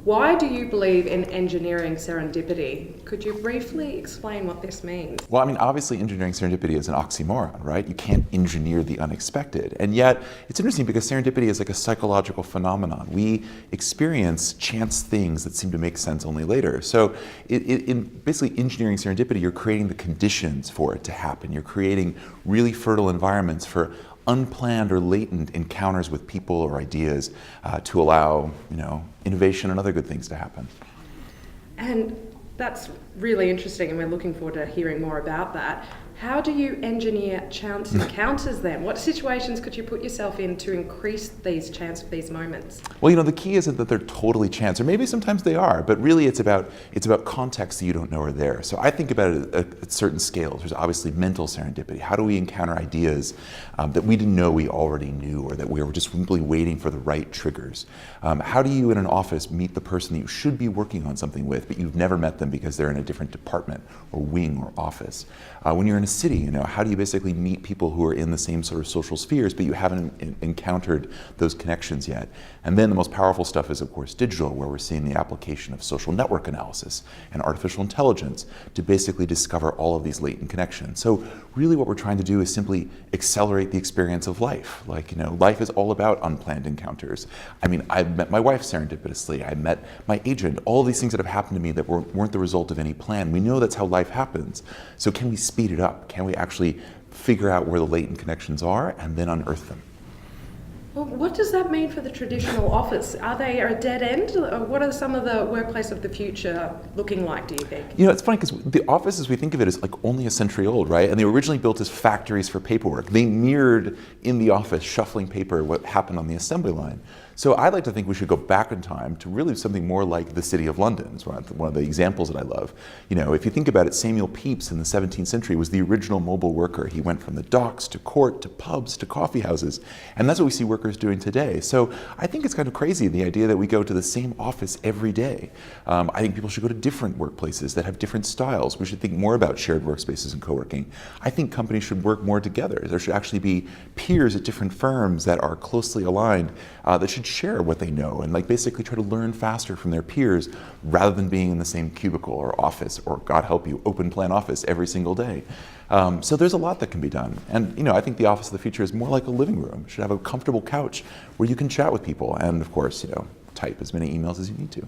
Why do you believe in engineering serendipity? Could you briefly explain what this means? Well, I mean, obviously engineering serendipity is an oxymoron, right? You can't engineer the unexpected. And yet, it's interesting because serendipity is like a psychological phenomenon. We experience chance things that seem to make sense only later. So in basically engineering serendipity, you're creating the conditions for it to happen. You're creating really fertile environments for unplanned or latent encounters with people or ideas to allow, innovation and other good things to happen. And that's really interesting, and we're looking forward to hearing more about that. How do you engineer chance encounters then? What situations could you put yourself in to increase these moments? Well, the key isn't that they're totally chance, or maybe sometimes they are, but really it's about context that you don't know are there. So I think about it at certain scales. There's obviously mental serendipity. How do we encounter ideas that we didn't know we already knew, or that we were just simply waiting for the right triggers? How do you in an office meet the person that you should be working on something with, but you've never met them because they're in a different department or wing or office? When you're in a city, how do you basically meet people who are in the same sort of social spheres, but you haven't encountered those connections yet? And then the most powerful stuff is, of course, digital, where we're seeing the application of social network analysis and artificial intelligence to basically discover all of these latent connections. So really what we're trying to do is simply accelerate the experience of life. Life is all about unplanned encounters. I mean, I met my wife serendipitously. I met my agent. All of these things that have happened to me that weren't the result of any plan. We know that's how life happens. So can we speed it up? Can we actually figure out where the latent connections are and then unearth them? Well, what does that mean for the traditional office? Are they a dead end? What are some of the workplace of the future looking like, do you think? It's funny because the office, as we think of it, is like only a century old, right? And they were originally built as factories for paperwork. They mirrored in the office, shuffling paper, what happened on the assembly line. So I'd like to think we should go back in time to really something more like the City of London. It's one of the examples that I love. If you think about it, Samuel Pepys in the 17th century was the original mobile worker. He went from the docks to court to pubs to coffee houses. And that's what we see workers doing today. So I think it's kind of crazy, the idea that we go to the same office every day. I think people should go to different workplaces that have different styles. We should think more about shared workspaces and co-working. I think companies should work more together. There should actually be peers at different firms that are closely aligned that should share what they know and basically try to learn faster from their peers rather than being in the same cubicle or office or, God help you, open plan office every single day. So there's a lot that can be done. And I think the office of the future is more like a living room. It should have a comfortable couch where you can chat with people and, of course, type as many emails as you need to.